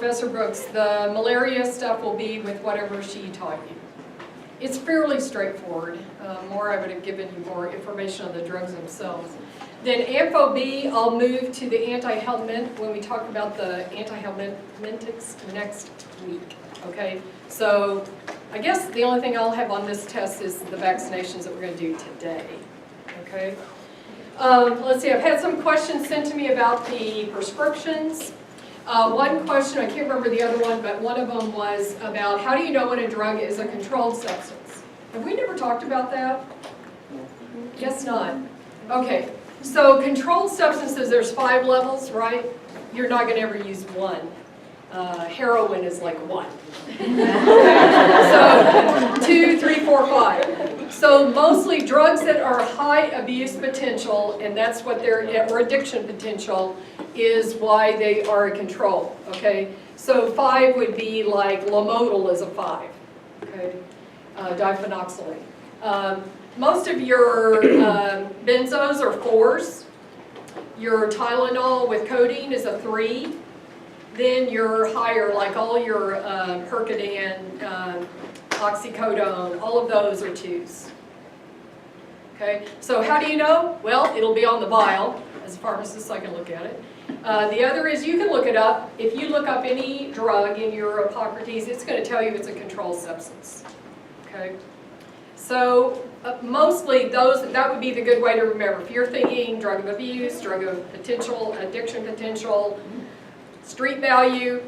Professor Brooks, the malaria stuff will be with whatever she taught you. It's fairly straightforward. More I would have given you more information on the drugs themselves. Then Ampho B, I'll move to the antihelminth when we talk about the antihelminthics next week, okay? So I guess the only thing I'll have on this test is the vaccinations that we're going to do today, okay? Let's see, I've had some questions sent to me about the prescriptions. One question, I can't remember the other one, but one of them was about how do you know when a drug is a controlled substance? Have we never talked about that? Guess not. Okay, so controlled substances, there's 5 levels, right? You're not going to ever use one. Heroin is like 1. So 2, 3, 4, 5. So mostly drugs that are high abuse potential, and that's what they're, or addiction potential, is why they are a control, okay? So 5 would be like Lomotil is a 5, okay? Diphenoxylate. Most of your benzos are 4s. Your Tylenol with codeine is a 3. Then you're higher, like all your Percodan, oxycodone, all of those are 2s. Okay, so how do you know? Well, it'll be on the vial. As a pharmacist, I can look at it. The other is you can look it up. If you look up any drug in your Hippocrates, it's going to tell you it's a controlled substance. Okay, so mostly those, that would be the good way to remember. If you're thinking drug of abuse, drug of potential, addiction potential, street value,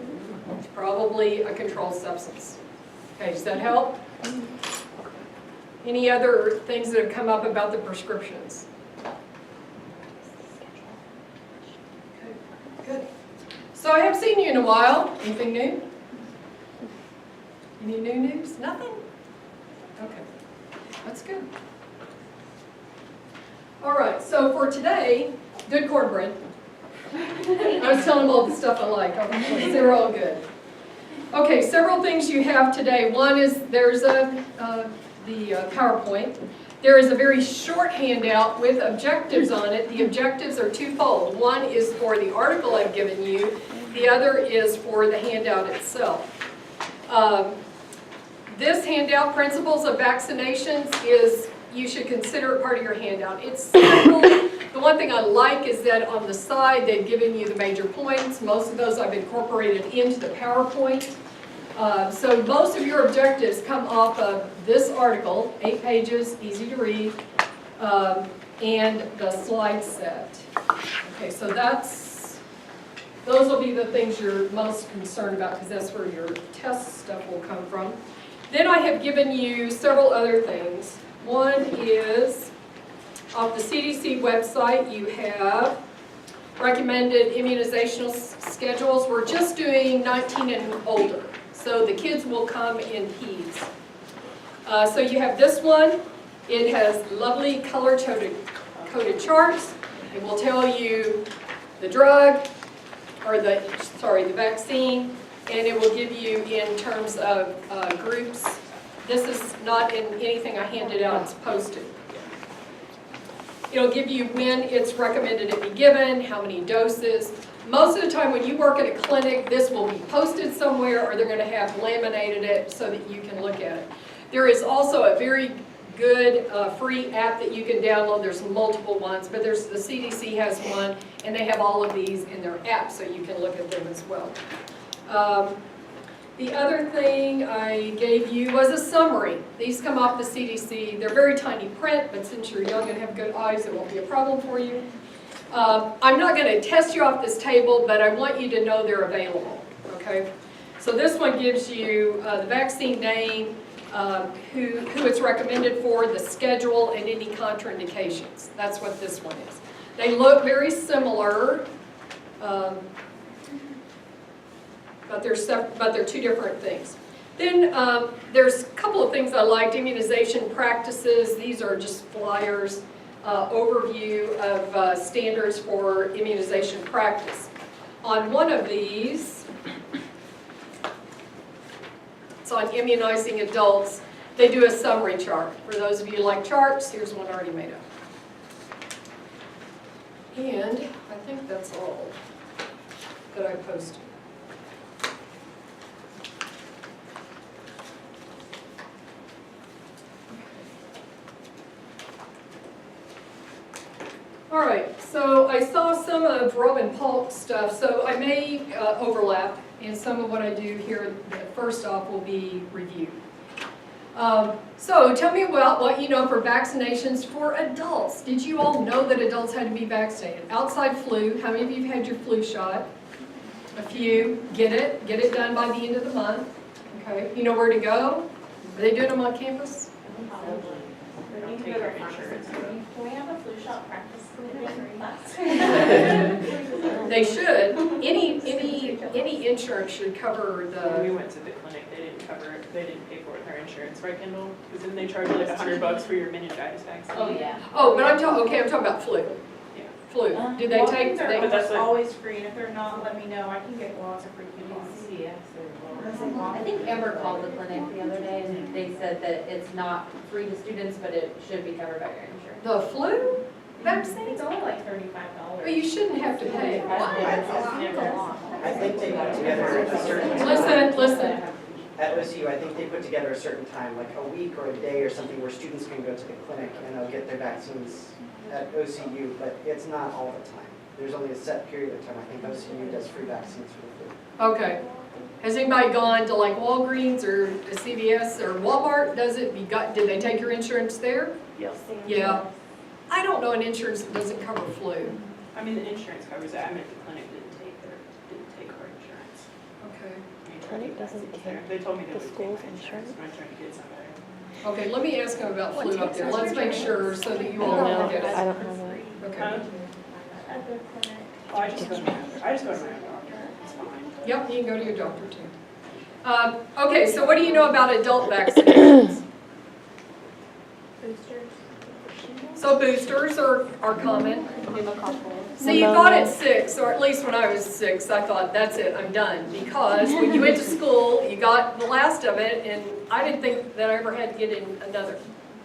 it's probably a controlled substance. Okay, does that help? Any other things that have come up about the prescriptions? Okay, good. So I haven't seen you in a while. Anything new? Any new news? Nothing? Okay, that's good. All right, so for today, good cornbread. I was telling them all the stuff I like. They're all good. Okay, several things you have today. One is there's the PowerPoint. There is a very short handout with objectives on it. The objectives are twofold. One is for the article I've given you. The other is for the handout itself. This handout, Principles of Vaccinations, is you should consider it part of your handout. It's simple. The one thing I like is that on the side they've given you the major points. Most of those I've incorporated into the PowerPoint. So most of your objectives come off of this article, 8 pages, easy to read, and the slide set. Okay, so those will be the things you're most concerned about because that's where your test stuff will come from. Then I have given you several other things. One is off the CDC website, you have recommended immunizational schedules. We're just doing 19 and older, so the kids will come in peds. So you have this one. It has lovely color-coded charts. It will tell you the drug, or the vaccine, and it will give you in terms of groups. This is not in anything I handed out, it's posted. It'll give you when it's recommended it be given, how many doses. Most of the time when you work at a clinic, this will be posted somewhere or they're going to have laminated it so that you can look at it. There is also a very good free app that you can download. There's multiple ones, but the CDC has one and they have all of these in their app so you can look at them as well. The other thing I gave you was a summary. These come off the CDC. They're very tiny print, but since you're young and have good eyes, it won't be a problem for you. I'm not going to test you off this table, but I want you to know they're available. Okay? So this one gives you the vaccine name, who it's recommended for, the schedule, and any contraindications. That's what this one is. They look very similar. But they're 2 different things. Then there's a couple of things I liked. Immunization practices. These are just flyers, overview of standards for immunization practice. On one of these, it's on immunizing adults. They do a summary chart. For those of you who like charts, here's one already made up. And I think that's all that I posted. All right, so I saw some of Robin Paulk's stuff, so I may overlap, and some of what I do here, first off, will be review. So tell me about what you know for vaccinations for adults. Did you all know that adults had to be vaccinated? Outside flu, how many of you have had your flu shot? A few. Get it done by the end of the month. Okay, you know where to go? Are they doing them on campus? Can we have a flu shot practice class? They should. Any insurance should cover When we the, went to the clinic, they didn't cover it, they didn't pay for it with our insurance, right, Kendall? Because then they charge you like $100 for your meningitis vaccine. Oh, yeah. oh, but I'm talking about flu. Yeah. Flu. Did they take, Walk-ins are they, But that's like- always free, and if they're not, let me know, I can get lots of free coupons. I think Amber called the clinic the other day and they said that it's not free to students, but it should be covered by your insurance. the flu vaccine? It's only like $35. Well, you shouldn't have to pay. I think they put together a certain time. Listen. At OCU, I think they put together a certain time, like a week or a day or something, where students can go to the clinic and they'll get their vaccines at OCU, but it's not all the time. There's only a set period of time. I think OCU does free vaccines for the flu. Okay. Has anybody gone to like Walgreens or CVS or Walmart? Did they take your insurance there? Yes. Yeah. I don't know an insurance that doesn't cover flu. I mean, the insurance covers it, I meant the clinic didn't take our insurance. Okay. They tried to Clinic get doesn't vaccines there. take They told me they the would take school's my insurance? when I tried to get somebody. Okay, let me ask him about flu up there. Let's make sure so that you all No, don't get I it. don't know that. Okay. At the clinic. Oh, I just go to my own doctor, it's fine. Yep, you can go to your doctor too. Okay, so what do you know about adult vaccinations? Boosters. So boosters are common. So you thought at 6, or at least when I was 6, I thought, that's it, I'm done. Because when you went to school, you got the last of it, and I didn't think that I ever had to get in another.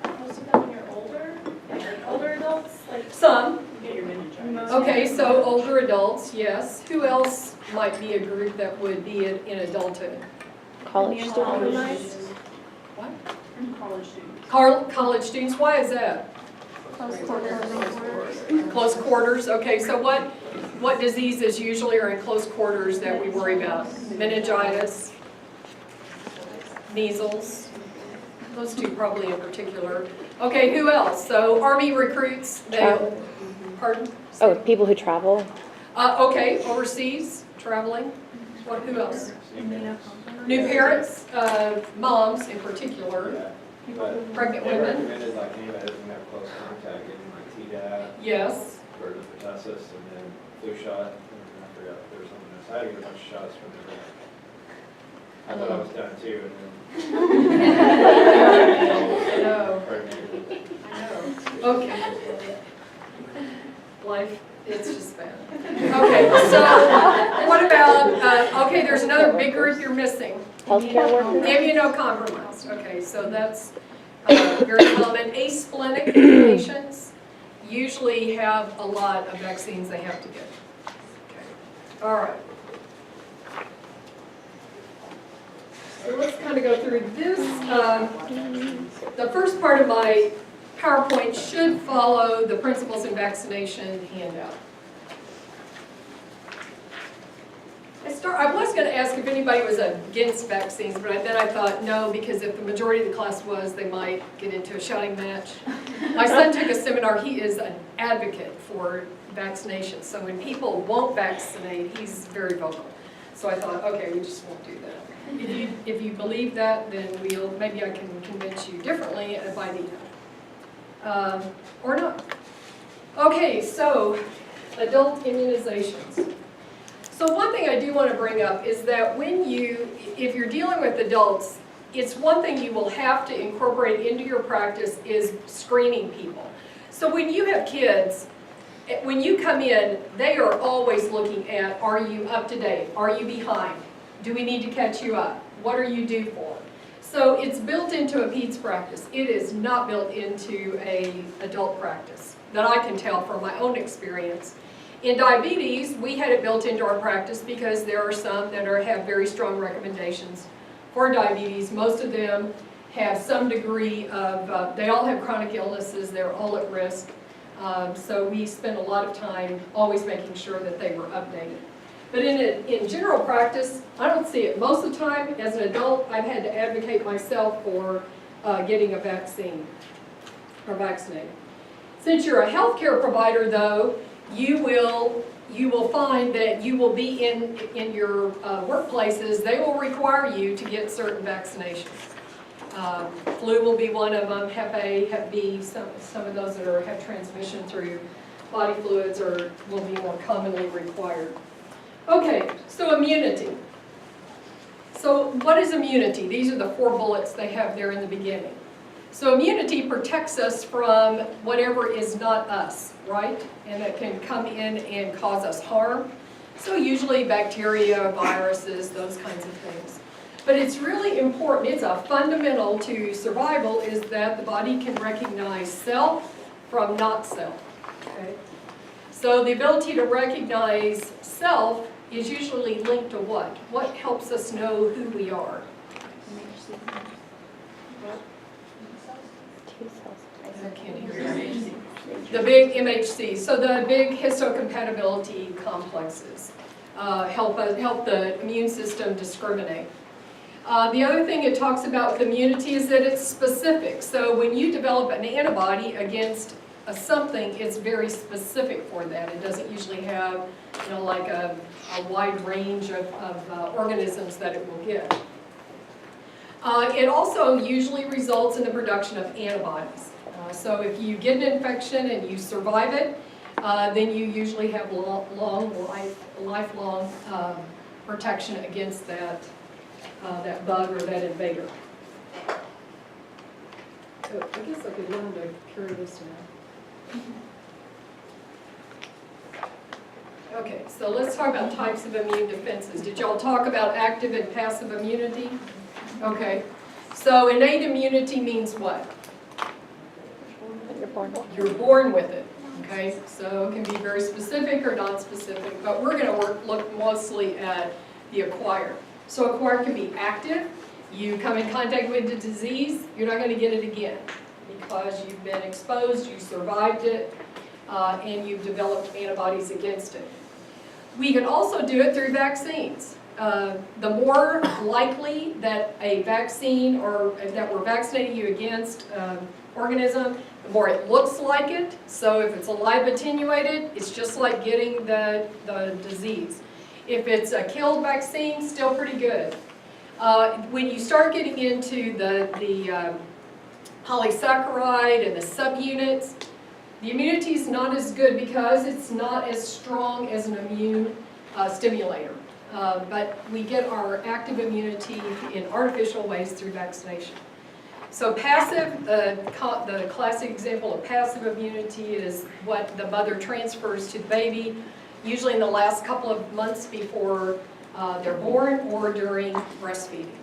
Most of them when you're older, like older adults, like. Some. You get your meningitis. Okay, so older adults, yes. Who else might be a group that would be in adulthood? College College students. students. What? College students. College students, why is that? Close quarters, okay, so what diseases usually are in close quarters that we worry about? Meningitis, measles, those two probably in particular. Okay, who else? So Army recruits, Travel. Pardon? Oh, people who travel. Okay, overseas, traveling, who else? New parents, moms in particular, But pregnant they women, recommended like anybody that doesn't have close contact, getting like Tdap, yes. versus pertussis, and then flu shot, and I forgot there was something else. I had to get a bunch of shots from the I thought I was done too, and then. No. Pregnant. Okay. Life, it's just bad. Okay, so what about, okay, there's another big group you're missing. Healthcare workers. Immunocompromised, okay, so that's very common. Asplenic patients usually have a lot of vaccines they have to get. Okay. All right. So let's kind of go through this. The first part of my PowerPoint should follow the principles in vaccination handout. I was going to ask if anybody was against vaccines, but then I thought no, because if the majority of the class was, they might get into a shouting match. My son took a seminar. He is an advocate for vaccination. So when people won't vaccinate, he's very vocal. So I thought, okay, we just won't do that. If you believe that, then maybe I can convince you differently if I need help. Or not. Okay, so adult immunizations. So one thing I do want to bring up is that if you're dealing with adults, it's one thing you will have to incorporate into your practice is screening people. So when you have kids, when you come in, they are always looking at, are you up to date? Are you behind? Do we need to catch you up? What are you due for? So it's built into a peds practice. It is not built into an adult practice that I can tell from my own experience. In diabetes, we had it built into our practice because there are some that have very strong recommendations for diabetes. Most of them have some degree of, they all have chronic illnesses, they're all at risk. So we spent a lot of time always making sure that they were updated. But in general practice, I don't see it. Most of the time, as an adult, I've had to advocate myself for getting a vaccine or vaccinated. Since you're a healthcare provider, though, you will find that you will be in your workplaces, they will require you to get certain vaccinations. Flu will be one of them, Hep A, Hep B, some of those that have transmission through body fluids will be more commonly required. Okay, so immunity. So what is immunity? These are the 4 bullets they have there in the beginning. So immunity protects us from whatever is not us, right? And that can come in and cause us harm. So usually bacteria, viruses, those kinds of things. But it's really important, it's a fundamental to survival, is that the body can recognize self from not self, okay? So the ability to recognize self is usually linked to what? What helps us know who we are? I can't hear you. The big MHC, so the big histocompatibility complexes help the immune system discriminate. The other thing it talks about with immunity is that it's specific. So when you develop an antibody against something, it's very specific for that. It doesn't usually have, like a wide range of organisms that it will get. It also usually results in the production of antibodies. So if you get an infection and you survive it, then you usually have lifelong protection against that bug or that invader. So I guess I could learn to carry this around. Okay, so let's talk about types of immune defenses. Did y'all talk about active and passive immunity? Okay, so innate immunity means what? You're born. You're born with it, okay? So it can be very specific or non-specific, but we're gonna look mostly at the acquired. So acquired can be active. You come in contact with the disease, you're not gonna get it again because you've been exposed, you survived it, and you've developed antibodies against it. We can also do it through vaccines. The more likely that a vaccine or that we're vaccinating you against organism, the more it looks like it. So if it's alive attenuated, it's just like getting the disease. If it's a killed vaccine, still pretty good. When you start getting into the polysaccharide and the subunits, the immunity is not as good because it's not as strong as an immune stimulator. But we get our active immunity in artificial ways through vaccination. So passive, the classic example of passive immunity is what the mother transfers to the baby, usually in the last couple of months before they're born or during breastfeeding.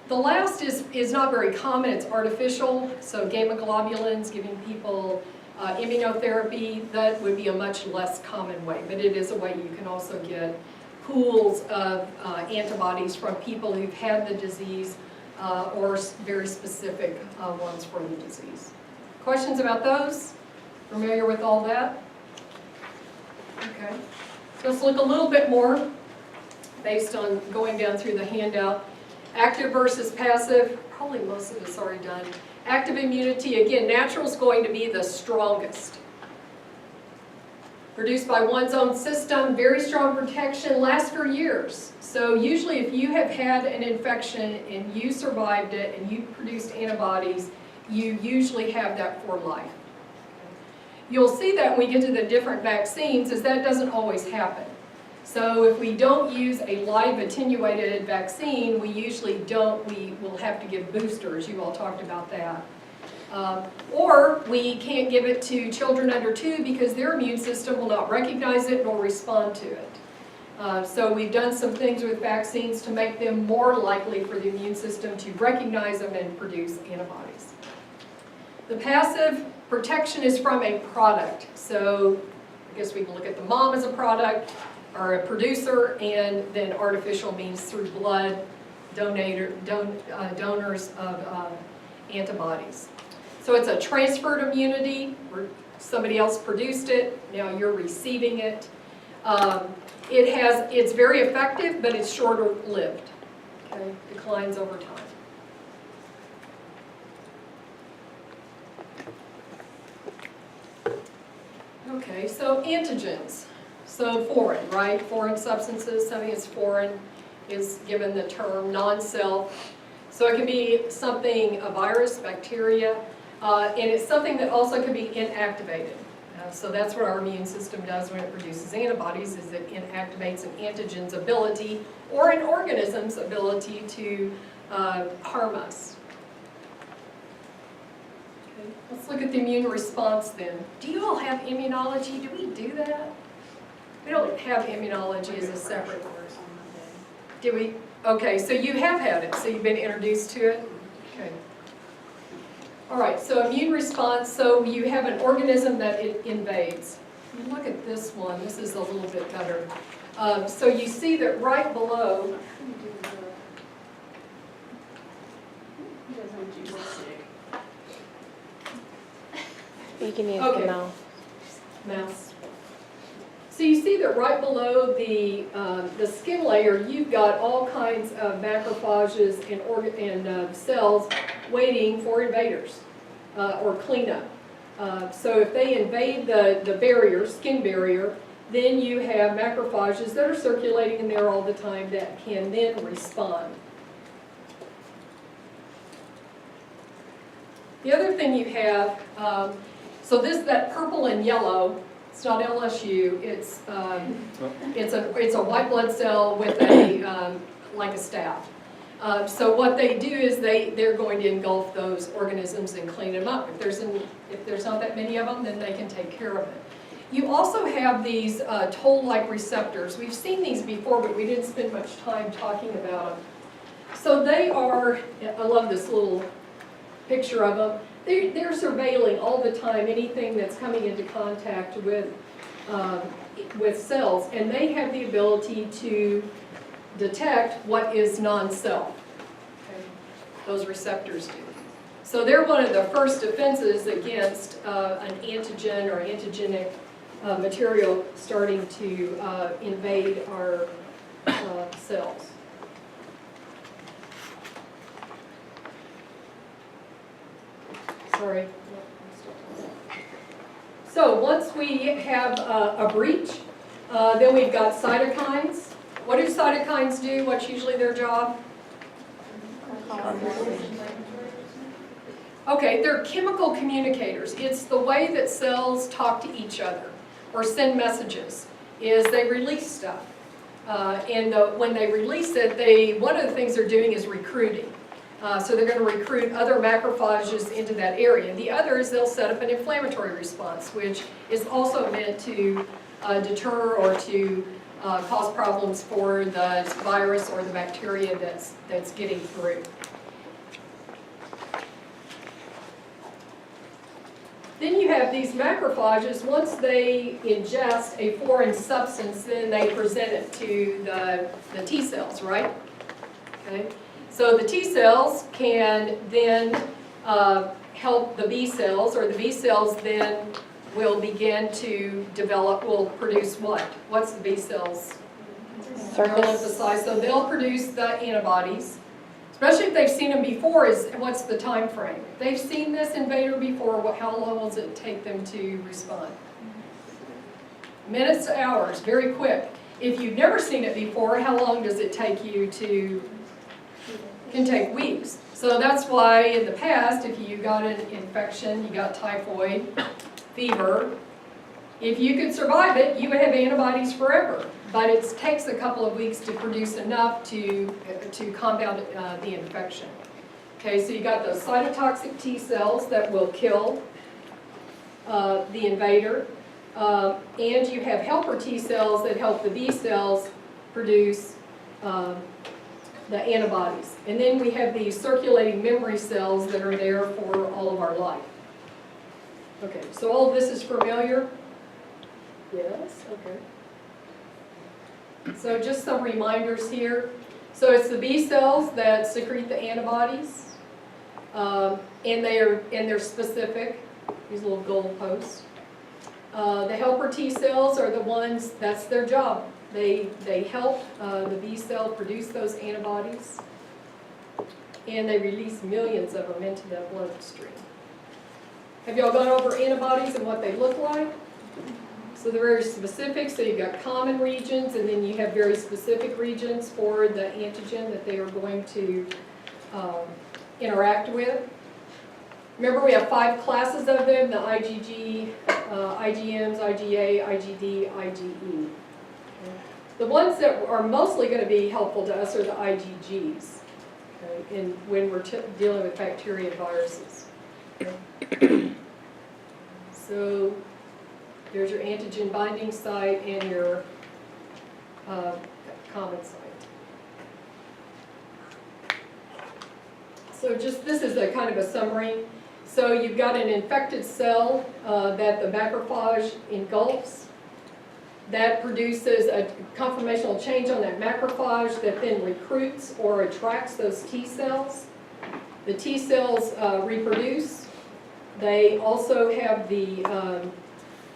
The last is not very common, it's artificial, so gamma globulins, giving people immunotherapy, that would be a much less common way, but it is a way you can also get pools of antibodies from people who've had the disease or very specific ones for the disease. Questions about those? Familiar with all that? Okay. So let's look a little bit more based on going down through the handout. Active versus passive, probably most of it's already done. Active immunity, again, natural is going to be the strongest. Produced by one's own system, very strong protection, lasts for years. So usually if you have had an infection and you survived it and you produced antibodies, you usually have that for life. You'll see that when we get to the different vaccines, is that doesn't always happen. So if we don't use a live attenuated vaccine, we will have to give boosters. You all talked about that. Or we can't give it to children under 2 because their immune system will not recognize it nor respond to it. So we've done some things with vaccines to make them more likely for the immune system to recognize them and produce antibodies. The passive protection is from a product. So I guess we can look at the mom as a product or a producer, and then artificial means through blood donors of antibodies. So it's a transferred immunity. somebody else produced it, now you're receiving it. It's very effective, but it's shorter lived, okay, declines over time. Okay, so antigens, so foreign, right? Foreign substances, something that's foreign is given the term non-self. So it can be something, a virus, bacteria, and it's something that also can be inactivated. So that's what our immune system does when it produces antibodies, is it inactivates an antigen's ability or an organism's ability to harm us. Okay, let's look at the immune response then. Do you all have immunology? Do we do that? We don't have immunology as a separate course on Monday. do we? Okay, so you have had it, so you've been introduced to it? Okay. All right, so immune response, so you have an organism that it invades. Look at this one, this is a little bit better. So you see that right below, He doesn't use a stick. You can use Okay. the mouse. mouse. So you see that right below the skin layer, you've got all kinds of macrophages and cells waiting for invaders or cleanup. So if they invade the barrier, skin barrier, then you have macrophages that are circulating in there all the time that can then respond. The other thing you have, so that purple and yellow, it's not LSU, it's a white blood cell with like a staff. So what they do is they're going to engulf those organisms and clean them up. If there's not that many of them, then they can take care of it. You also have these toll-like receptors. We've seen these before, but we didn't spend much time talking about them. So they are, I love this little picture of them. They're surveilling all the time anything that's coming into contact with cells, and they have the ability to detect what is non-self. Okay. Those receptors do. So they're one of the first defenses against an antigen or antigenic material starting to invade our cells. Sorry. So once we have a breach, then we've got cytokines. What do cytokines do? What's usually their job? Okay, they're chemical communicators. It's the way that cells talk to each other or send messages, is they release stuff. When they release it, one of the things they're doing is recruiting. So they're going to recruit other macrophages into that area. The other is they'll set up an inflammatory response, which is also meant to deter or to cause problems for the virus or the bacteria that's getting through. Then you have these macrophages. Once they ingest a foreign substance, then they present it to the T cells, right? Okay. So the T cells can then help the B cells, or the B cells then will begin to will produce what? What's the B cells? Lymphocytes. So they'll produce the antibodies, especially if they've seen them before. What's the time frame? If they've seen this invader before, how long will it take them to respond? Minutes to hours, very quick. If you've never seen it before, how long does it take you to? Can take weeks. So that's why in the past, if you got an infection, you got typhoid, fever, if you could survive it, you would have antibodies forever. But it takes a couple of weeks to produce enough to combat the infection. Okay, so you got those cytotoxic T cells that will kill the invader, and you have helper T cells that help the B cells produce the antibodies. And then we have these circulating memory cells that are there for all of our life. Okay, so all of this is familiar? Yes, okay. So just some reminders here. So it's the B cells that secrete the antibodies, and they're specific, these little goalposts. The helper T cells are the ones, that's their job. They help the B cell produce those antibodies, and they release millions of them into the bloodstream. Have y'all gone over antibodies and what they look like? So they're very specific, so you've got common regions, and then you have very specific regions for the antigen that they are going to interact with. Remember, we have 5 classes of them, the IgG, IgMs, IgA, IgD, IgE. The ones that are mostly going to be helpful to us are the IgGs, okay, and when we're dealing with bacteria and viruses. Okay. So there's your antigen binding site and your common site. So just, this is a kind of a summary. So you've got an infected cell that the macrophage engulfs. That produces a conformational change on that macrophage that then recruits or attracts those T cells. The T cells reproduce. They also have the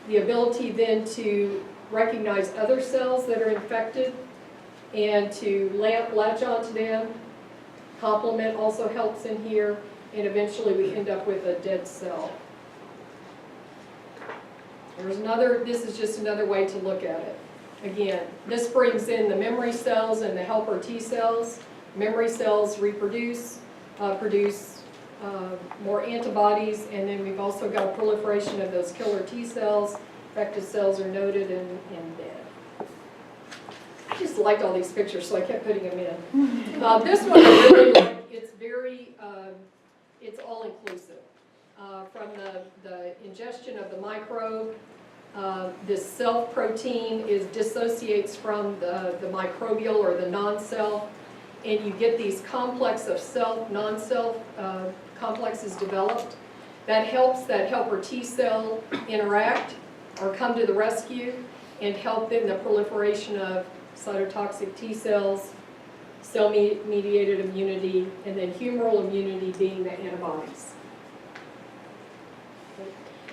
ability then to recognize other cells that are infected and to latch onto them. Complement also helps in here, and eventually we end up with a dead cell. There's another, this is just another way to look at it. Again, this brings in the memory cells and the helper T cells. Memory cells reproduce, produce more antibodies, and then we've also got a proliferation of those killer T cells. Infected cells are noted and dead. I just liked all these pictures, so I kept putting them in. This one I really like. It's very, it's all inclusive. From the ingestion of the microbe, this self protein dissociates from the microbial or the non-self, and you get these complex of self, non-self complexes developed. That helps that helper T cell interact or come to the rescue and help in the proliferation of cytotoxic T cells, cell-mediated immunity, and then humoral immunity being the antibodies.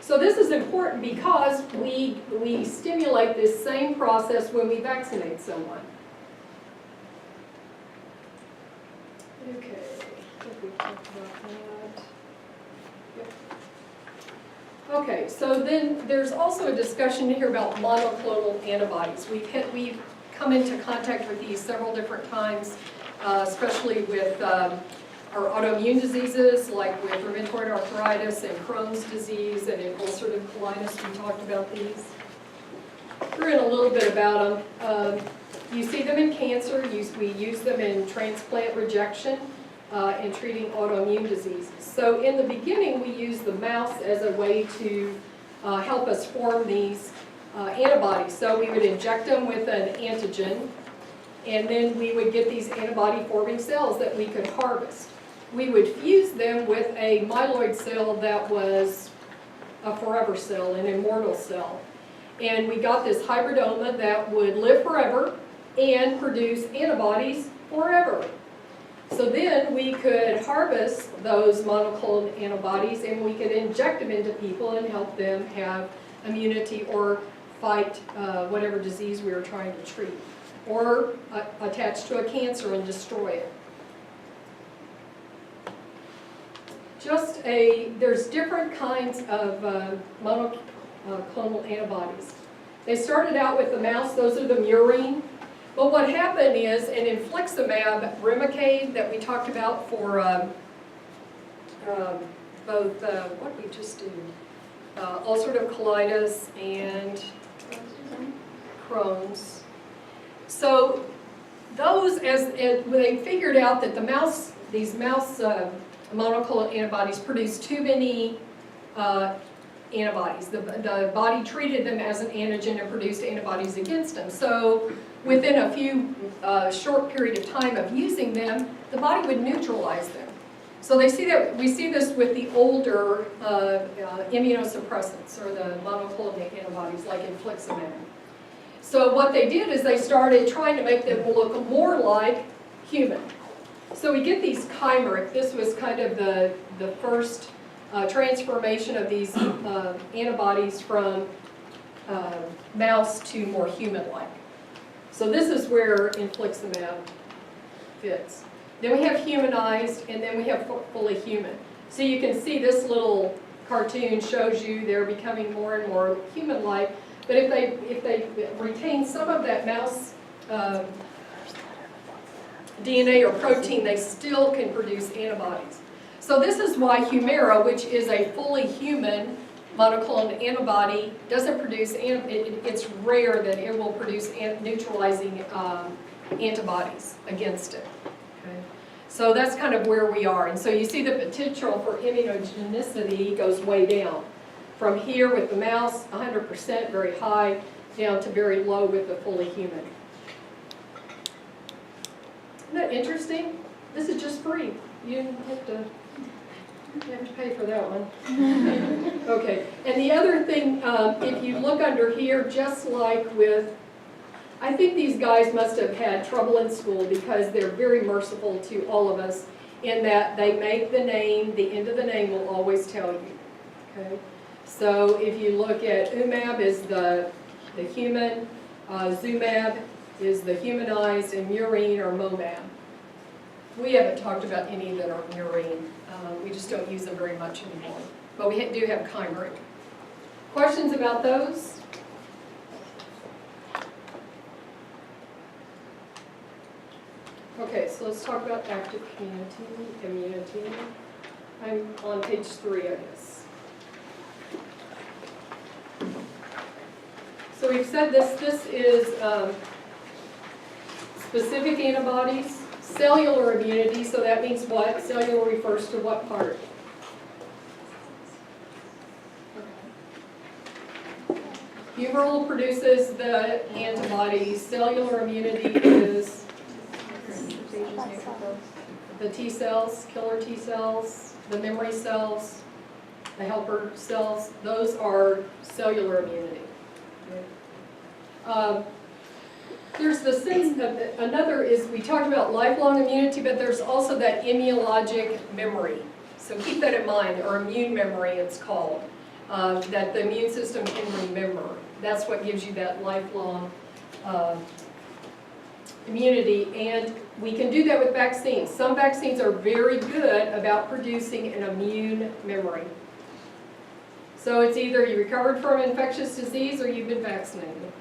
So this is important because we stimulate this same process when we vaccinate someone. Okay, I think we talked about that. Yep. Okay, so then there's also a discussion here about monoclonal antibodies. We've come into contact with these several different times, especially with our autoimmune diseases, like with rheumatoid arthritis and Crohn's disease, and in ulcerative colitis, we talked about these. We're in a little bit about them. You see them in cancer. We use them in transplant rejection and treating autoimmune diseases. So in the beginning, we used the mouse as a way to help us form these antibodies. So we would inject them with an antigen, and then we would get these antibody-forming cells that we could harvest. We would fuse them with a myeloid cell that was a forever cell, an immortal cell. And we got this hybridoma that would live forever and produce antibodies forever. So then we could harvest those monoclonal antibodies and we could inject them into people and help them have immunity or fight whatever disease we were trying to treat, or attach to a cancer and destroy it. There's different kinds of monoclonal antibodies. They started out with the mouse, those are the murine. But what happened is, in infliximab, Remicade, that we talked about for both, what did we just do? Ulcerative colitis and Crohn's. So those, as they figured out that these mouse monoclonal antibodies produced too many antibodies. The body treated them as an antigen and produced antibodies against them. So within a few short period of time of using them, the body would neutralize them. So we see this with the older immunosuppressants or the monoclonal antibodies like infliximab. So what they did is they started trying to make them look more like human. So we get these chimeric. This was kind of the first transformation of these antibodies from mouse to more human-like. So this is where infliximab fits. Then we have humanized, and then we have fully human. So you can see this little cartoon shows you they're becoming more and more human-like, but if they retain some of that mouse DNA or protein, they still can produce antibodies. So this is why Humira, which is a fully human monoclonal antibody, doesn't produce, it's rare that it will produce neutralizing antibodies against it. Okay? So that's kind of where we are. And so you see the potential for immunogenicity goes way down. From here with the mouse, 100%, very high, down to very low with the fully human. Isn't that interesting? This is just free. You didn't have to pay for that one. Okay, and the other thing, if you look under here, just like with, I think these guys must have had trouble in school because they're very merciful to all of us in that they make the name, the end of the name will always tell you. Okay, so if you look at UMAB is the human, Zumab is the humanized, and Murine or MOMAB. We haven't talked about any that are murine. We just don't use them very much anymore. But we do have chimeric. Questions about those? Okay, so let's talk about active immunity. I'm on page 3, I guess. So we've said this is specific antibodies. Cellular immunity, so that means what? Cellular refers to what part? Humoral produces the antibodies. Cellular immunity is the T cells, killer T cells, the memory cells, the helper cells. Those are cellular immunity. There's the sense of, another is, we talked about lifelong immunity, but there's also that immunologic memory. So keep that in mind, or immune memory it's called, that the immune system can remember. That's what gives you that lifelong immunity, and we can do that with vaccines. Some vaccines are very good about producing an immune memory. So it's either you recovered from infectious disease or you've been vaccinated.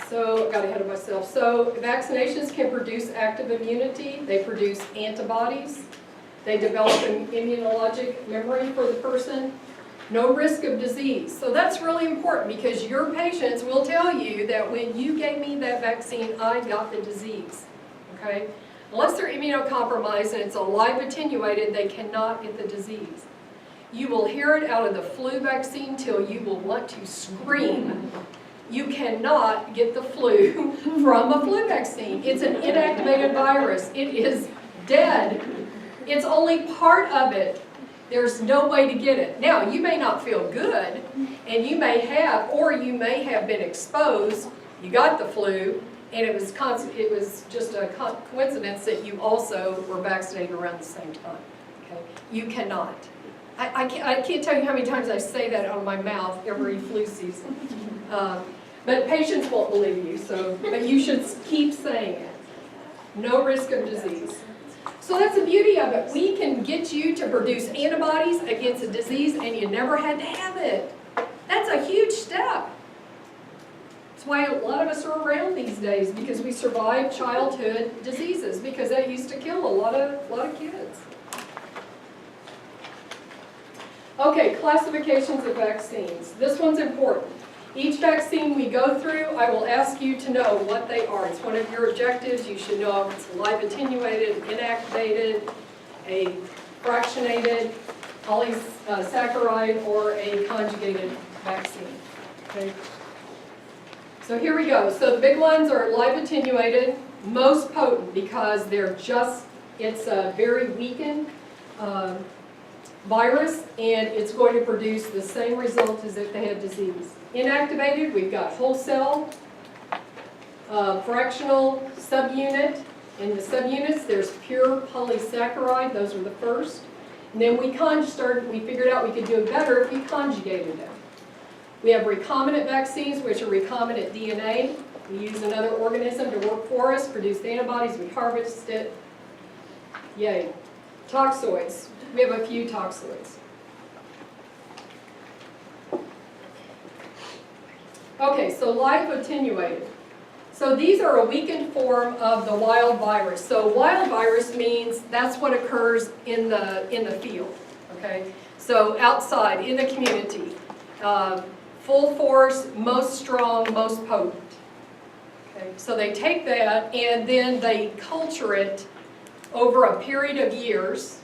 So I got ahead of myself. So vaccinations can produce active immunity. They produce antibodies. They develop an immunologic memory for the person. No risk of disease. So that's really important because your patients will tell you that when you gave me that vaccine, I got the disease. Okay? Unless they're immunocompromised and it's a live attenuated, they cannot get the disease. You will hear it out of the flu vaccine till you will want to scream. You cannot get the flu from a flu vaccine. It's an inactivated virus. It is dead. It's only part of it. There's no way to get it. Now, you may not feel good, and you may have, or you may have been exposed. You got the flu, and it was just a coincidence that you also were vaccinated around the same time. Okay? You cannot. I can't tell you how many times I say that out of my mouth every flu season. But patients won't believe you, but you should keep saying it. No risk of disease. So that's the beauty of it. We can get you to produce antibodies against a disease and you never had to have it. That's a huge step. That's why a lot of us are around these days, because we survived childhood diseases, because that used to kill a lot of kids. Okay, classifications of vaccines. This one's important. Each vaccine we go through, I will ask you to know what they are. It's one of your objectives. You should know if it's live attenuated, inactivated, a fractionated, polysaccharide, or a conjugated vaccine. Okay. So here we go. So the big ones are live attenuated, most potent because it's a very weakened virus, and it's going to produce the same result as if they had disease. Inactivated, we've got whole cell, fractional subunit. In the subunits, there's pure polysaccharide. Those are the first. And then we figured out we could do it better if we conjugated them. We have recombinant vaccines, which are recombinant DNA. We use another organism to work for us, produce the antibodies, we harvest it. Yay. Toxoids. We have a few toxoids. Okay, so live attenuated. So these are a weakened form of the wild virus. So wild virus means that's what occurs in the field, okay? So outside, in the community, full force, most strong, most potent. Okay, so they take that and then they culture it over a period of years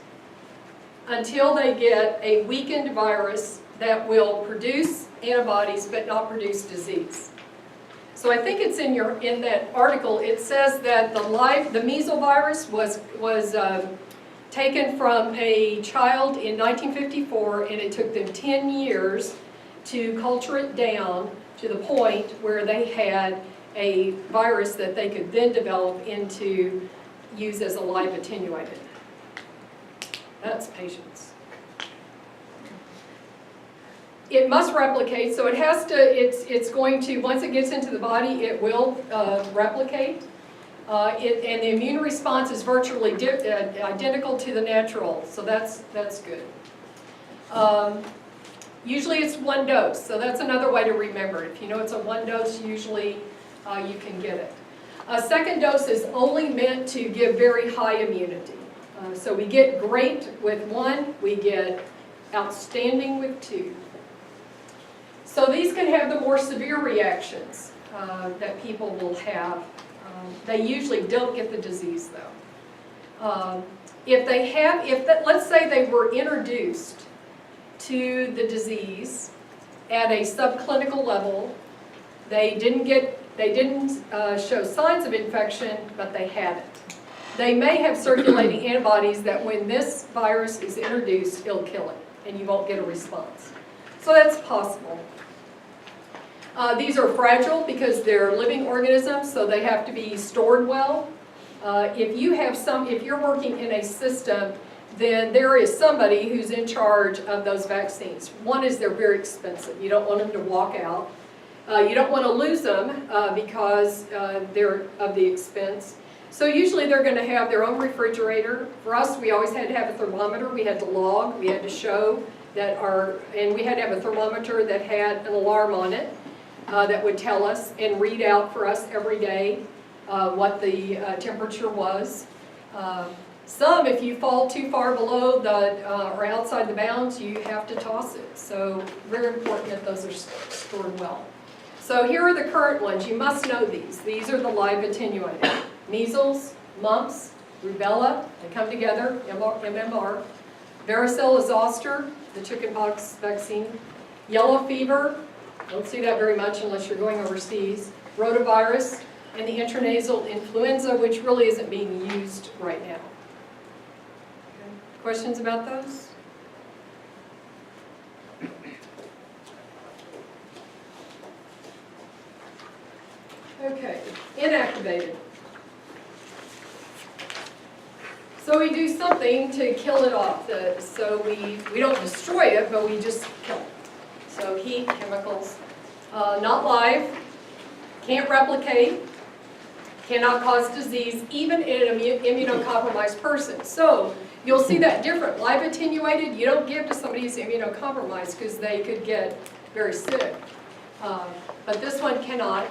until they get a weakened virus that will produce antibodies but not produce disease. So I think it's in that article, it says that the measles virus was taken from a child in 1954, and it took them 10 years to culture it down to the point where they had a virus that they could then develop into use as a live attenuated. That's patience. It must replicate, so it has to, it's going to, once it gets into the body, it will replicate. And the immune response is virtually identical to the natural, so that's good. Usually it's one dose, so that's another way to remember it. If you know it's a one dose, usually you can get it. A second dose is only meant to give very high immunity. So we get great with one, we get outstanding with two. So these can have the more severe reactions that people will have. They usually don't get the disease though. Let's say they were introduced to the disease at a subclinical level, they didn't show signs of infection, but they had it. They may have circulating antibodies that when this virus is introduced, it'll kill it, and you won't get a response. So that's possible. These are fragile because they're living organisms, so they have to be stored well. If you're working in a system, then there is somebody who's in charge of those vaccines. One is they're very expensive. You don't want them to walk out. You don't want to lose them because they're of the expense. So usually they're going to have their own refrigerator. For us, we always had to have a thermometer. We had to log. We had to show that and we had to have a thermometer that had an alarm on it that would tell us and read out for us every day what the temperature was. Some, if you fall too far below or outside the bounds, you have to toss it. So very important that those are stored well. So here are the current ones. You must know these. These are the live attenuated. Measles, mumps, rubella, they come together, MMR. Varicella zoster, the chickenpox vaccine. Yellow fever, don't see that very much unless you're going overseas. Rotavirus, and the intranasal influenza, which really isn't being used right now. Okay. Questions about those? Okay, inactivated. So we do something to kill it off. So we don't destroy it, but we just kill it. So heat, chemicals, not live, can't replicate, cannot cause disease, even in an immunocompromised person. So you'll see that different. Live attenuated, you don't give to somebody who's immunocompromised because they could get very sick. But this one cannot.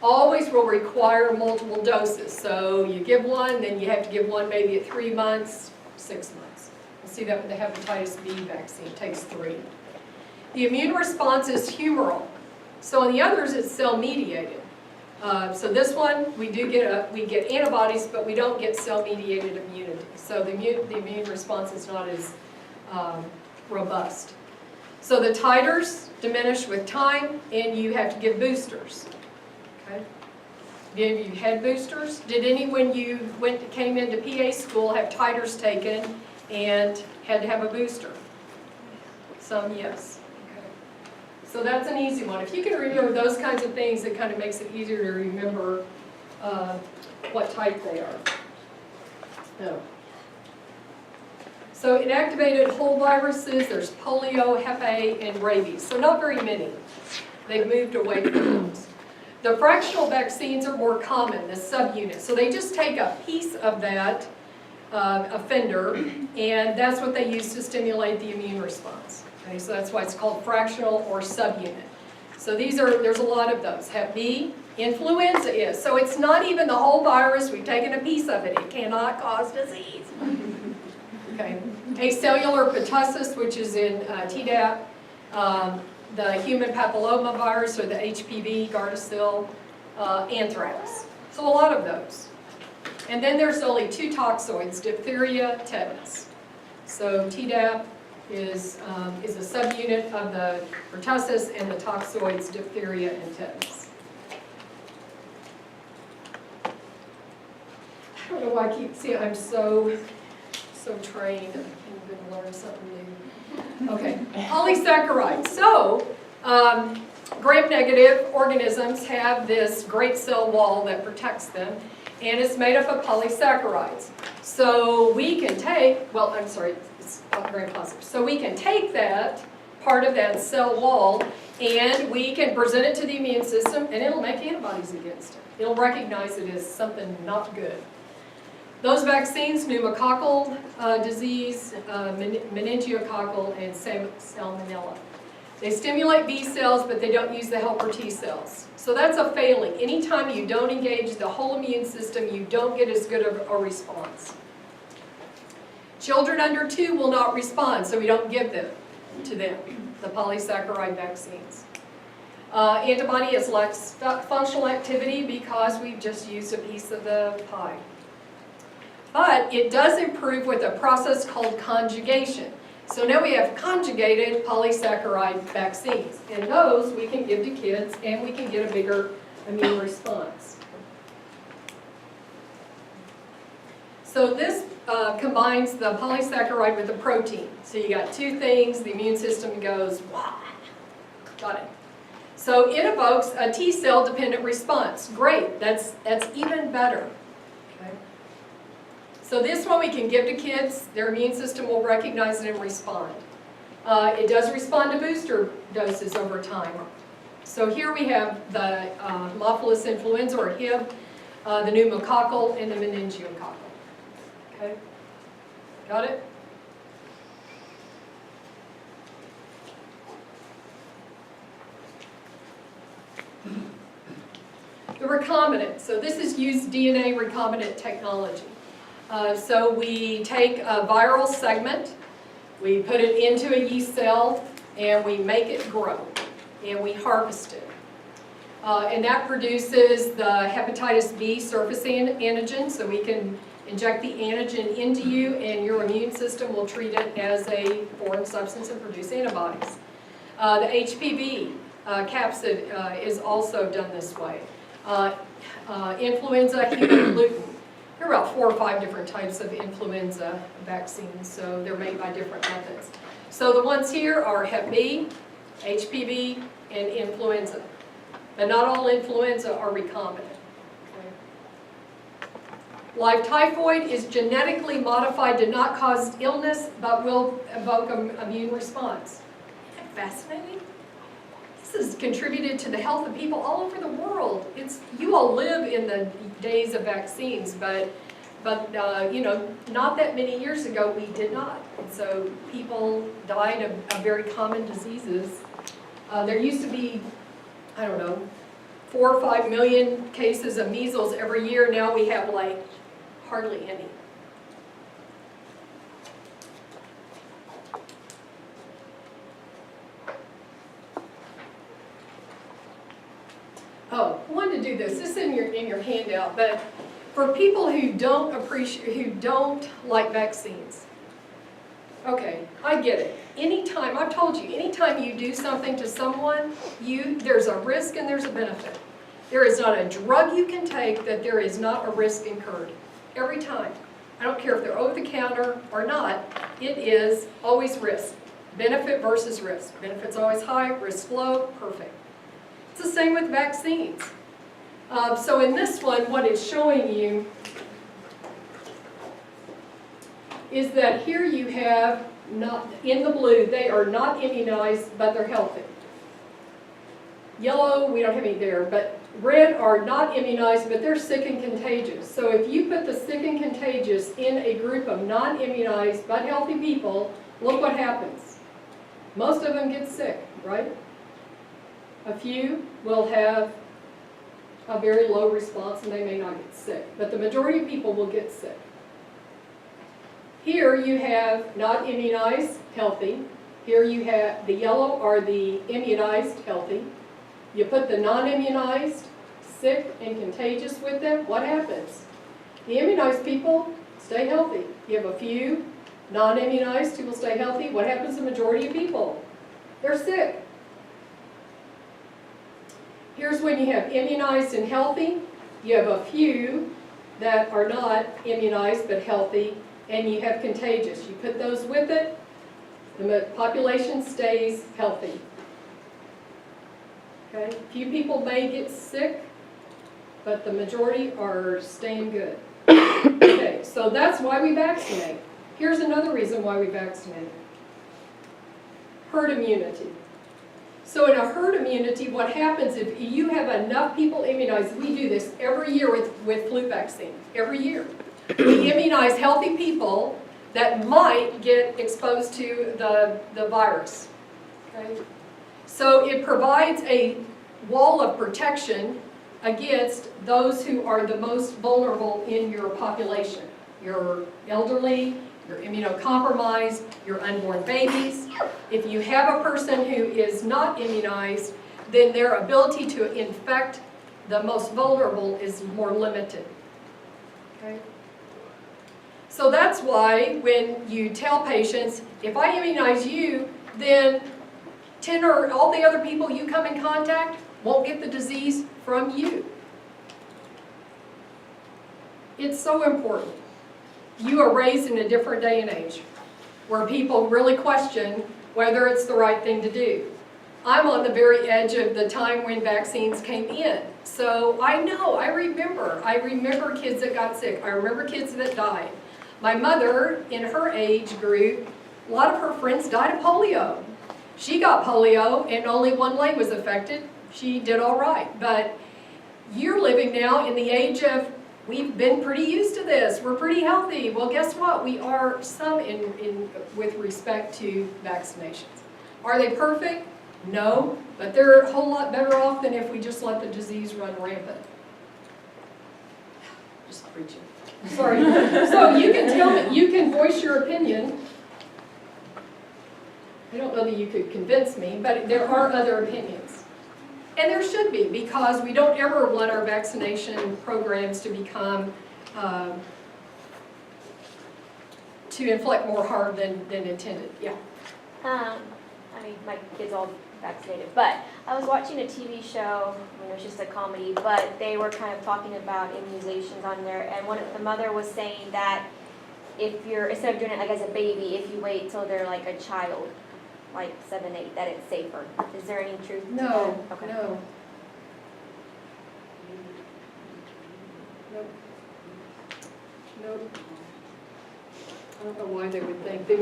Always will require multiple doses. So you give one, then you have to give one maybe at 3 months, 6 months. We'll see that with the hepatitis B vaccine, it takes 3. The immune response is humoral. So in the others, it's cell-mediated. So this one, we get antibodies, but we don't get cell-mediated immunity. So the immune response is not as robust. So the titers diminish with time, and you have to give boosters. Okay. Have you had boosters? Did anyone you came into PA school have titers taken and had to have a booster? Some, yes. Okay. So that's an easy one. If you can remember those kinds of things, it kind of makes it easier to remember what type they are. No. So inactivated whole viruses, there's polio, Hep A, and rabies. So not very many. They've moved away from those. The fractional vaccines are more common, the subunit. So they just take a piece of that offender, and that's what they use to stimulate the immune response. Okay, so that's why it's called fractional or subunit. So there's a lot of those. Hep B, influenza is. So it's not even the whole virus, we've taken a piece of it. It cannot cause disease. Okay. Acellular pertussis, which is in Tdap, the human papilloma virus or the HPV, Gardasil, anthrax. So a lot of those. And then there's only 2 toxoids, diphtheria, tetanus. So Tdap is a subunit of the pertussis, and the toxoids, diphtheria and tetanus. I don't know why I keep seeing, I'm so trained, I'm going to learn something new. Okay, polysaccharides. So, gram-negative organisms have this great cell wall that protects them, and it's made up of polysaccharides. So we can take, it's gram-positive. So we can take that, part of that cell wall, and we can present it to the immune system, and it'll make antibodies against it. It'll recognize it as something not good. Those vaccines, pneumococcal disease, meningococcal, and salmonella. They stimulate B cells, but they don't use the helper T cells. So that's a failing. Anytime you don't engage the whole immune system, you don't get as good of a response. Children under 2 will not respond, so we don't give them to them, the polysaccharide vaccines. Antibody has less functional activity because we've just used a piece of the pie. But it does improve with a process called conjugation. So now we have conjugated polysaccharide vaccines. And those we can give to kids, and we can get a bigger immune response. So this combines the polysaccharide with the protein. So you got 2 things, the immune system goes, wow, got it. So it evokes a T cell dependent response. Great, that's even better. Okay. So this one we can give to kids, their immune system will recognize it and respond. It does respond to booster doses over time. So here we have the Haemophilus influenza or Hib, the pneumococcal, and the meningococcal. Okay, got it? The recombinant, so this is used DNA recombinant technology. So we take a viral segment, we put it into a yeast cell, and we make it grow, and we harvest it. And that produces the hepatitis B surface antigen, so we can inject the antigen into you, and your immune system will treat it as a foreign substance and produce antibodies. The HPV capsid is also done this way. Influenza, hemagglutinin. There are about 4 or 5 different types of influenza vaccines, so they're made by different methods. So the ones here are Hep B, HPV, and influenza. But not all influenza are recombinant. Okay. Live typhoid is genetically modified to not cause illness, but will evoke an immune response. Isn't that fascinating? This has contributed to the health of people all over the world. You all live in the days of vaccines, but you know, not that many years ago we did not. And so people died of very common diseases. There used to be, I don't know, 4 or 5 million cases of measles every year. Now we have like hardly any. Oh, I wanted to do this. This is in your handout, but for people who don't like vaccines. Okay, I get it. Anytime, I've told you, anytime you do something to someone, there's a risk and there's a benefit. There is not a drug you can take that there is not a risk incurred. Every time. I don't care if they're over the counter or not, it is always risk. Benefit versus risk. Benefit's always high, risk low, perfect. It's the same with vaccines. So in this one, what it's showing you is that here you have, not, in the blue, they are not immunized, but they're healthy. Yellow, we don't have any there, but red are not immunized, but they're sick and contagious. So if you put the sick and contagious in a group of non-immunized but healthy people, look what happens. Most of them get sick, right? A few will have a very low response and they may not get sick, but the majority of people will get sick. Here you have not immunized, healthy. Here you have, the yellow are the immunized, healthy. You put the non-immunized, sick and contagious with them, what happens? The immunized people stay healthy. You have a few non-immunized who will stay healthy. What happens to the majority of people? They're sick. Here's when you have immunized and healthy. You have a few that are not immunized but healthy, and you have contagious. You put those with it, the population stays healthy. Okay, few people may get sick, but the majority are staying good. Okay, so that's why we vaccinate. Here's another reason why we vaccinate. Herd immunity. So in a herd immunity, what happens if you have enough people immunized, we do this every year with flu vaccine, every year. We immunize healthy people that might get exposed to the virus. Okay? So it provides a wall of protection against those who are the most vulnerable in your population. Your elderly, your immunocompromised, your unborn babies. If you have a person who is not immunized, then their ability to infect the most vulnerable is more limited. Okay? So that's why when you tell patients, if I immunize you, then 10 or all the other people you come in contact won't get the disease from you. It's so important. You are raised in a different day and age where people really question whether it's the right thing to do. I'm on the very edge of the time when vaccines came in. So I know, I remember kids that got sick. I remember kids that died. My mother, in her age group, a lot of her friends died of polio. She got polio and only one leg was affected. She did all right. But you're living now in the age of, we've been pretty used to this. We're pretty healthy. Well, guess what? We are some with respect to vaccinations. Are they perfect? No, but they're a whole lot better off than if we just let the disease run rampant. Just preaching. Sorry. So you can tell me, you can voice your opinion. I don't know that you could convince me, but there are other opinions. And there should be, because we don't ever want our vaccination programs to become, to inflict more harm than intended. Yeah. I mean, my kid's all vaccinated, but I was watching a TV show, I mean, it was just a comedy, but they were kind of talking about immunizations on there, and the mother was saying that if you're, instead of doing it like as a baby, if you wait till they're like a child, like 7, 8, that it's safer. Is there any truth to No, that? Okay. no. Nope. Nope. I don't know why they would think. The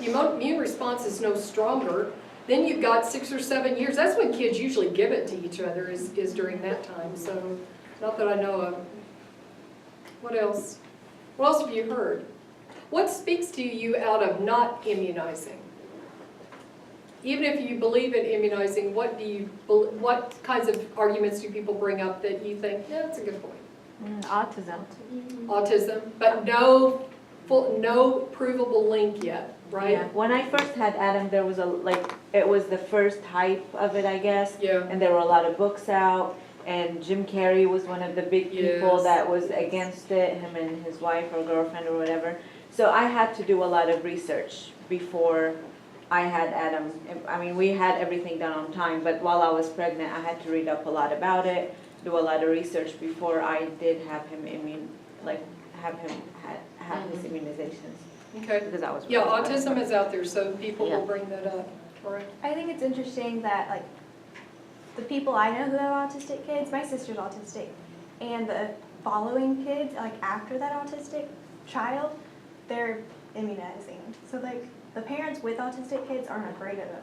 immune response is no stronger. Then you've got 6 or 7 years. That's when kids usually give it to each other, is during that time. So, not that I know of. What else? What else have you heard? What speaks to you out of not immunizing? Even if you believe in immunizing, what kinds of arguments do people bring up that you think, yeah, that's a good point? Autism. Autism, but no provable link yet, right? Yeah. When I first had Adam, there was it was the first hype of it, I guess. Yeah. And there were a lot of books out, and Jim Carrey was one of the big people Yes. that was against it, him and his wife or girlfriend or whatever. So I had to do a lot of research before I had Adam. I mean, we had everything done on time, but while I was pregnant, I had to read up a lot about it, do a lot of research before I did have him have his immunizations. Okay. Because I was Yeah, really autism worried. is out there, so people Yeah. will bring that up. Correct. I think it's interesting that, like, the people I know who have autistic kids, my sister's autistic, and the following kids, like, after that autistic child, their immunizing. So like, the parents with autistic kids aren't afraid of it.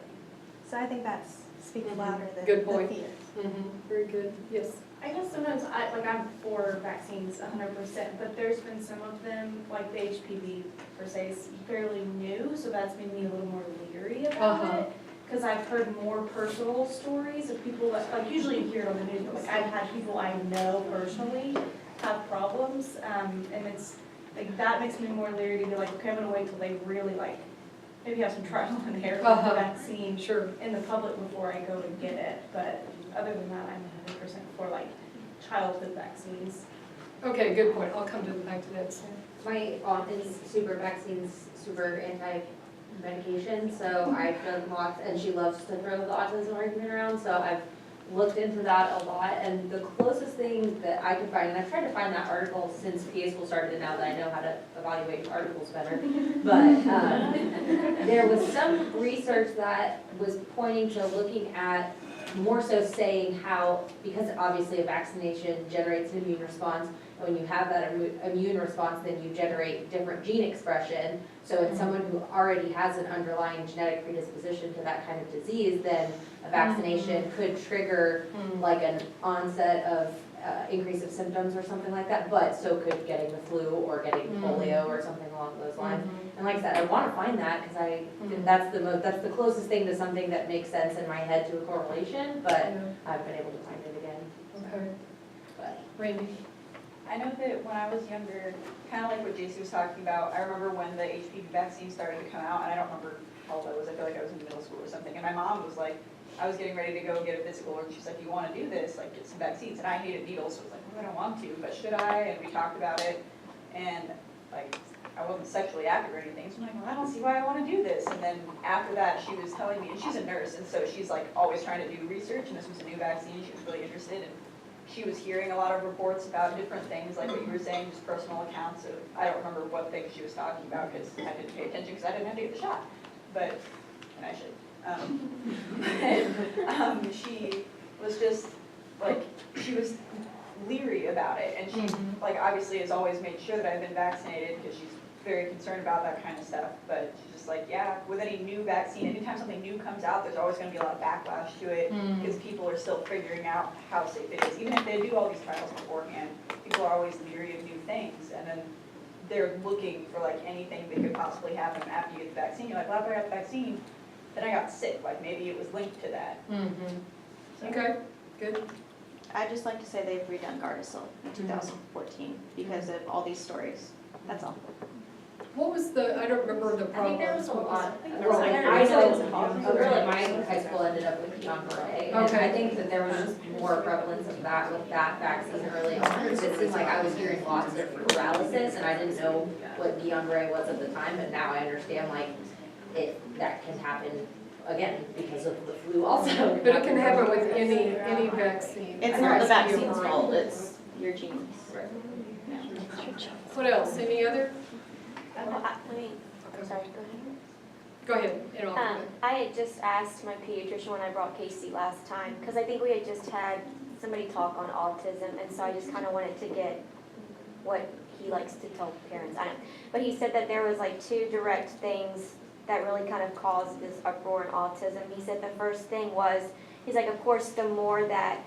So I think that's speaking louder than Good the point. fear. Very good, yes. I guess sometimes I'm for vaccines 100%, but there's been some of them, like the HPV per se, is fairly new, so that's made me a little more leery about it. Because I've heard more personal stories of people that, like usually you hear it on the news, but like I've had people I know personally have problems, and it's, like that makes me more leery to be like, okay, I'm gonna wait till they really like, maybe have some trial and error with the vaccine Sure. in the public before I go to get it, but other than that, I'm 100% for like childhood vaccines. Okay, good point. I'll come back to that soon. My aunt is super vaccines, super anti-medication, so I've done lots, and she loves to throw the autism argument around, so I've looked into that a lot, and the closest thing that I could find, and I've tried to find that article since PA school started, and now that I know how to evaluate articles better, but there was some research that was pointing to looking at more so saying how, because obviously a vaccination generates an immune response, and when you have that immune response, then you generate different gene expression. So in someone who already has an underlying genetic predisposition to that kind of disease, then a vaccination could trigger like an onset of increase of symptoms or something like that, but so could getting the flu or getting polio or something along those lines. And like I said, I want to find that because I that's the closest thing to something that makes sense in my head to a correlation, but I haven't been able to find it again. Okay. But Randy? I know that when I was younger, kind of like what JC was talking about, I remember when the HPV vaccine started to come out, and I don't remember how old I was, I feel like I was in middle school or something, and my mom was like, I was getting ready to go get a physical, and she's like, you want to do this, like get some vaccines, and I hated needles, so I was like, well, I don't want to, but should I? And we talked about it, and like, I wasn't sexually active or anything, so I'm like, well, I don't see why I want to do this, and then after that, she was telling me, and she's a nurse, and so she's like always trying to do research, and this was a new vaccine, she was really interested in. She was hearing a lot of reports about different things, like what you were saying, just personal accounts of, I don't remember what things she was talking about, because I didn't pay attention, because I didn't have to get the shot, but, and I should. She was just, like, she was leery about it, and she, like, obviously has always made sure that I've been vaccinated, because she's very concerned about that kind of stuff, but she's just like, yeah, with any new vaccine, anytime something new comes out, there's always gonna be a lot of backlash to it, because people are still figuring out how safe it is. Even if they do all these trials beforehand, people are always leery of new things, and then they're looking for like anything that could possibly happen after you get the vaccine. You're like, well, after I got the vaccine, then I got sick, like maybe it was linked to that. So. Okay, good. I'd just like to say they've redone Gardasil in 2014 because of all these stories. That's all. What was the, I don't remember the I think problem. there was a lot. There There was was like- like, I know, a girl at my high school ended up with Guillain-Barré. And Okay. I think that there was just more prevalence of that with that vaccine early on. It seemed like I was hearing lots of paralysis, and I didn't know what Guillain-Barré was at the time, but now I understand like that can happen again because of the flu also. But it can happen with any vaccine. It's not the vaccine's fault, it's your genes. What else? Any other? Let me, I'm sorry, go ahead. Go ahead. and I'll- I had just asked my pediatrician when I brought Casey last time, because I think we had just had somebody talk on autism, and so I just kind of wanted to get what he likes to tell parents. I don't, but he said that there was like two direct things that really kind of caused this uproar in autism. He said the first thing was, he's like, of course, the more that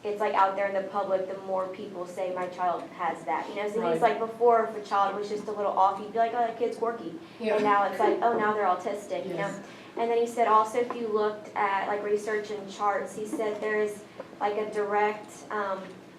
it's like out there in the public, the more people say my child has that. You know, so he's like, before if a child was just a little off, you'd be like, oh, that kid's quirky. And now it's like, oh, now they're autistic, you know. And then he said also if you looked at like research and charts, he said there's like a direct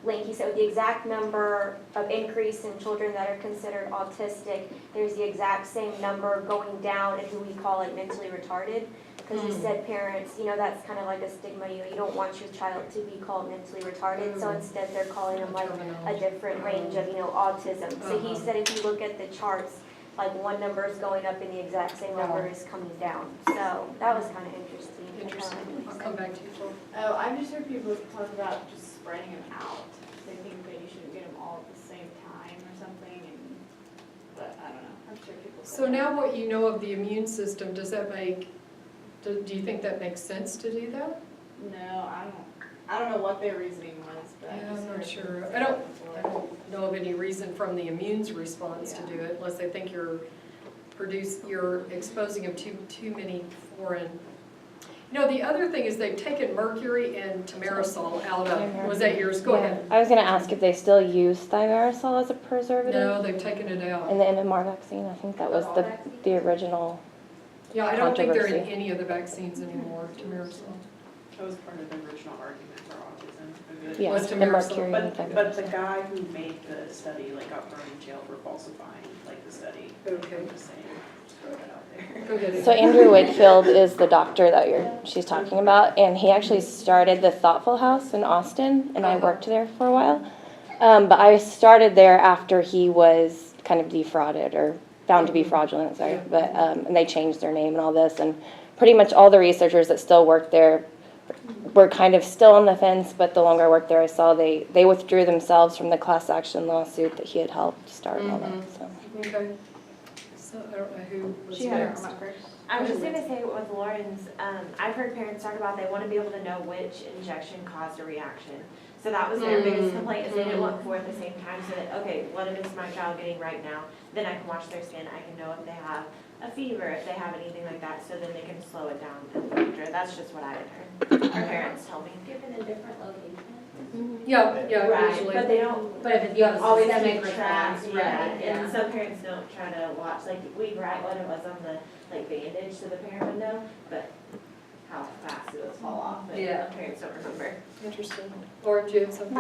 link. He said with the exact number of increase in children that are considered autistic, there's the exact same number going down in who we call like mentally retarded. Because he said parents, you know, that's kind of like a stigma, you don't want your child to be called mentally retarded, so instead they're calling them like a different range of, you know, autism. So he said if you look at the charts, like one number is going up and the exact same number is coming down. So that was kind of interesting. Interesting. I'll come back to you, Flo. Oh, I've just heard people talk about just spreading them out. They think that you shouldn't get them all at the same time or something, but I don't know. I'm sure people. So now what you know of the immune system, does that do you think that makes sense to do that? No, I don't know what their reasoning was, but. Yeah, I just I'm not heard sure. them I say don't- that before. I don't know of any reason from the immune's response to do it, unless they think you're you're exposing them to too many foreign. You know, the other thing is they've taken mercury and thimerosal out of, was that yours? Go ahead. I was gonna ask if they still use thimerosal as a preservative? No, they've taken it out. In the MMR vaccine, I think that was the original. Yeah, I don't think they're in controversy. any of the vaccines anymore, thimerosal. That was part of the original argument for autism. a good- Yeah, Was the thimerosal. mercury and But the thimerosal. guy who made the study like got thrown in jail for falsifying like the study. Okay. I'm just saying, just throw that out there. Go ahead. So Andrew Wakefield is the doctor that she's talking about, and he actually started the Thoughtful House in Austin, and I worked there for a while. But I started there after he was kind of defrauded or found to be fraudulent, sorry. Yeah. But and they changed their name and all this, and pretty much all the researchers that still work there were kind of still on the fence. But the longer I worked there, I saw they withdrew themselves from the class action lawsuit that he had helped start and all that. So. Okay. So I don't know who was She had her next. arm up first. I was just gonna say with Lauren's, I've heard parents talk about they wanna be able to know which injection caused a reaction. So that was their biggest complaint, is they didn't want four at the same time, so that, okay, what is my child getting right now? Then I can watch their skin, I can know if they have a fever, if they have anything like that, so then they can slow it down in the future. That's just what I had heard. Our parents told me. Given a different location. Yeah, Right, usually. but they don't, But if you have a always systemic keep track, response, right, right, yeah. and some parents don't try to watch, like, we write what it was on the, like, bandage, so the parent would know, but how fast it would fall off, but Yeah. parents don't remember. Interesting. Lauren, do you have something?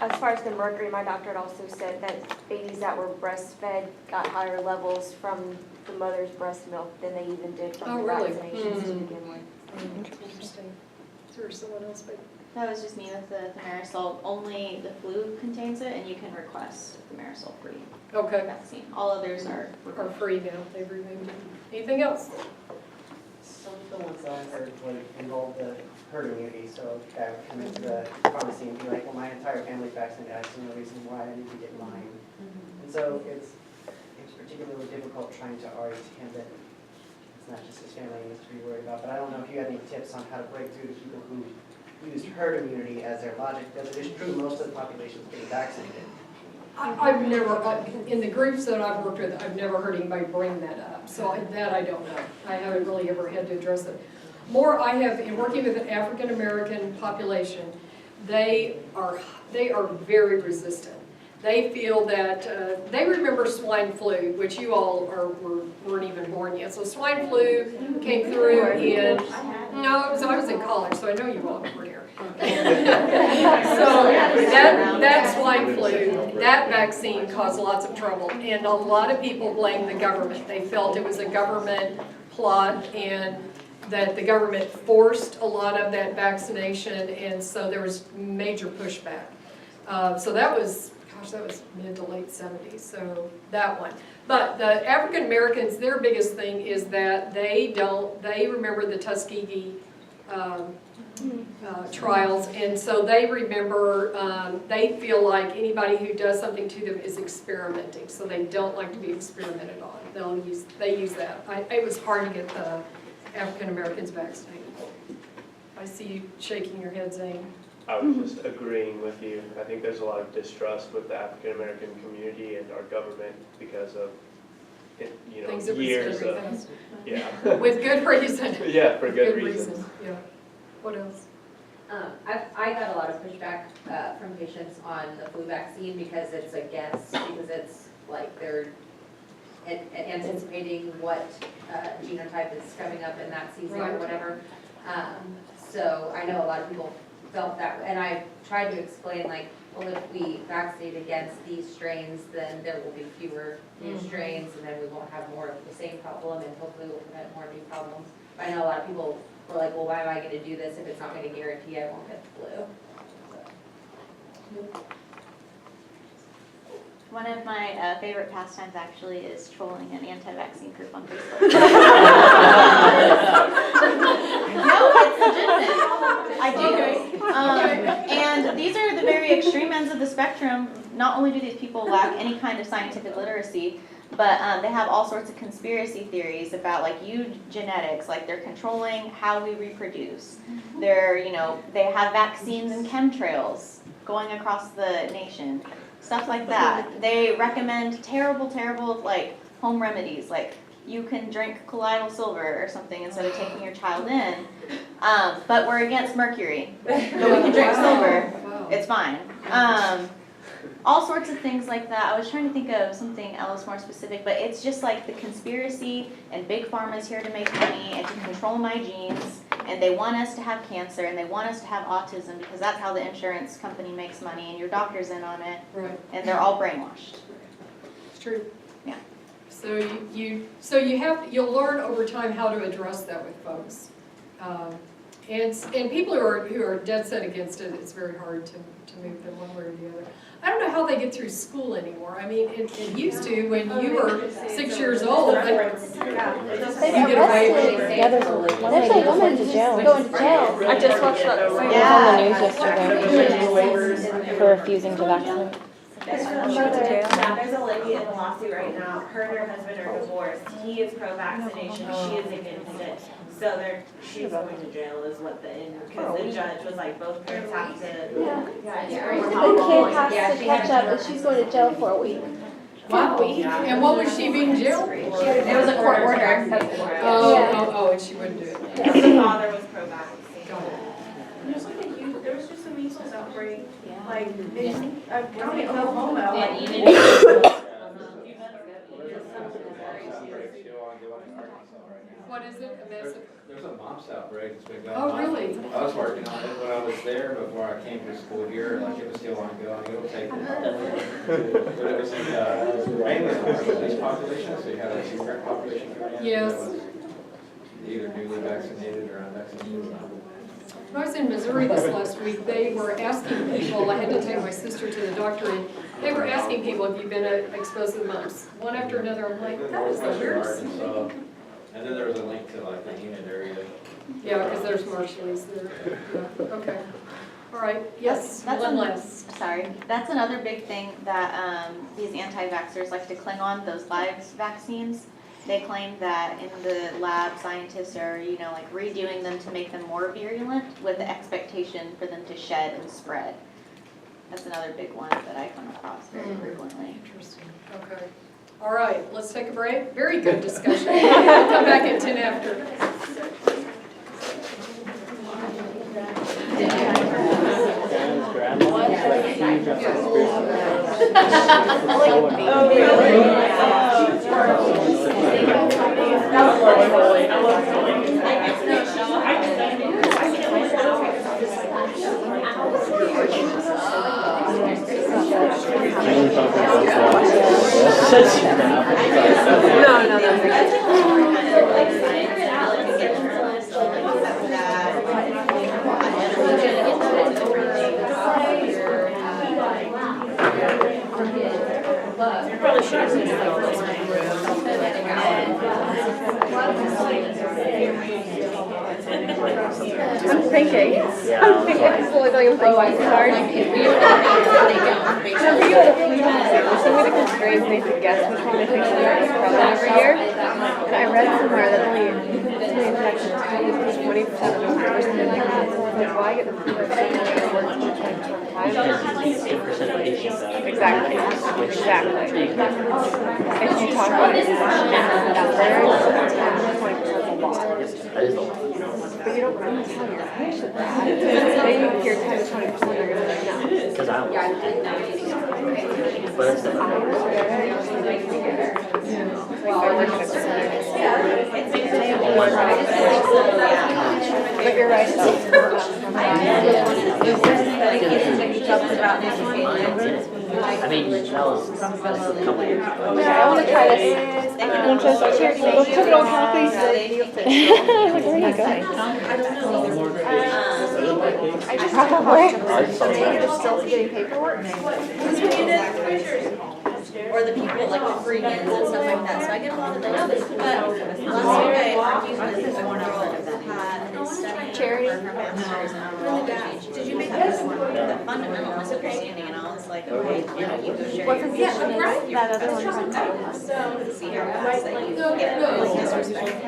As far as the mercury, my doctor had also said that babies that were breastfed got higher levels from the mother's breast milk than they even did Oh, from the really? vaccinations to Hmm. begin with. Interesting. Is there someone else? That was just me with the thimerosal. Only the flu contains it, and you can request a thimerosal-free Okay. vaccine. All others are Are free now, they've removed it. Anything else? Some of the ones that I heard would involve the herd immunity, so a guy would come into the pharmacy and be like, well, my entire family's vaccinated, I see no reason why I need to get mine. And so it's particularly difficult trying to argue to him that it's not just his family he needs to be worried about, but I don't know if you had any tips on how to break through to people who used herd immunity as their logic, because it is true most of the population is getting vaccinated. I've never, in the groups that I've worked with, I've never heard anybody bring that up, so that I don't know. I haven't really ever had to address it. More, I have, in working with an African-American population, they are very resistant. They feel that, they remember swine flu, which you all weren't even born yet. So swine flu came through in, no, I was in college, so I know you all were here. So that swine flu, that vaccine caused lots of trouble, and a lot of people blamed the government. They felt it was a government plot and that the government forced a lot of that vaccination, and so there was major pushback. So that was mid to late 70s, so that one. But the African Americans, their biggest thing is that they remember the Tuskegee trials, and so they remember, they feel like anybody who does something to them is experimenting, so they don't like to be experimented on. They use that. It was hard to get the African Americans vaccinated. I see you shaking your head, Zane. I was just agreeing with you. I think there's a lot of distrust with the African American community and our government because of, Things that we years said of, very fast. yeah. With good reason. Yeah, for good reasons. Yeah. What else? I got a lot of pushback from patients on the flu vaccine because it's a guess, because it's like they're anticipating what genotype is coming up in that season or Right. whatever. So I know a lot of people felt that, and I tried to explain like, well, if we vaccinate against these strains, then there will be fewer new strains, and then we won't have more of the same problem, and hopefully we'll prevent more new problems. But I know a lot of people were like, well, why am I gonna do this if it's not gonna guarantee I won't get the flu? So. One of my favorite pastimes actually is trolling an anti-vaccine group on Facebook. No, it's legitimate. I do. And these are the very extreme ends of the spectrum. Not only do these people lack any kind of scientific literacy, but they have all sorts of conspiracy theories about like eugenetics, like they're controlling how we reproduce. They're, they have vaccines and chemtrails going across the nation. Stuff like that. They recommend terrible, like home remedies, like you can drink colloidal silver or something instead of taking your child in. But we're against mercury, but we can drink silver, Wow. it's fine. All sorts of things like that. I was trying to think of something else more specific, but it's just like the conspiracy and big pharma is here to make money and to control my genes, and they want us to have cancer and they want us to have autism because that's how the insurance company makes money and your doctor's in on it, Right, and they're all brainwashed. it's true. Yeah. So you'll learn over time how to address that with folks. And people who are dead set against it, it's very hard to move them one way or the other. I don't know how they get through school anymore. I mean, it used to, when you were 6 years old, but you get away with it. Yeah, there's a woman to jail. Going to jail. I just watched that. It was on the news yesterday for refusing to vaccinate. Yeah, there's a lady in a lawsuit right now, her and her husband are divorced, he is pro-vaccination, she is against it. So she's going to jail is what because the judge was like, both parents have to. The kid has to catch up, and she's going to jail for a week. Wow. And what was she being jailed for? It was a court order. Oh, and she wouldn't do it. The father was pro-vaccine. Got it. There's like there was just a measles outbreak, like, in County Oklahoma, like, What is it? There's a mumps outbreak that's been going Oh, on. really? I was working on it when I was there before I came to school here, like it was still ongoing, it'll take a while. But it was mainly in this population, so you had a secret population coming in. Yes. That was either newly vaccinated or unvaccinated. When I was in Missouri this last week, they were asking people, I had to take my sister to the doctor, and they were asking people, have you been exposed to the mumps? One after another, I'm like, that is the weirdest thing. And then there was a link to like the Enid area. Yeah, because there's Marshalls there. Yeah, okay. All right, yes, That's one an- last. Sorry, that's another big thing that these anti-vaxxers like to cling on, those live vaccines. They claim that in the lab, scientists are, like redoing them to make them more virulent with the expectation for them to shed and spread. That's another big one that I come across very frequently. Interesting, okay. All right, let's take a break. Very good discussion. We'll come back at 10 after. I'm thinking. I'm slowly going to think hard. If you had a flea market, somebody that can very basic guess which one they think is prevalent every year. And I read somewhere that only infections cause 20% of the population or like that. So I was like, why get the flea market that works 20% of the time? Exactly. If you talk about it out there, 20% is a lot. But you don't really tell your patient that. They hear 10 to 20%, they're going to be like, no. Because I but it's the But you're right. I mean, that was a couple years ago. I want to try this. And just cheers. Look at all coffee. Where are you going? Probably. You're still getting paperwork? Or the people like the freegans and stuff like that, so I get a lot of those. But last week I argued with a girl that had a study Charity. for her master's in neurology. Did you make that the fundamental misunderstanding? And I was like, okay, why don't you go share your information? That other one. See her, I was like, you get disrespect.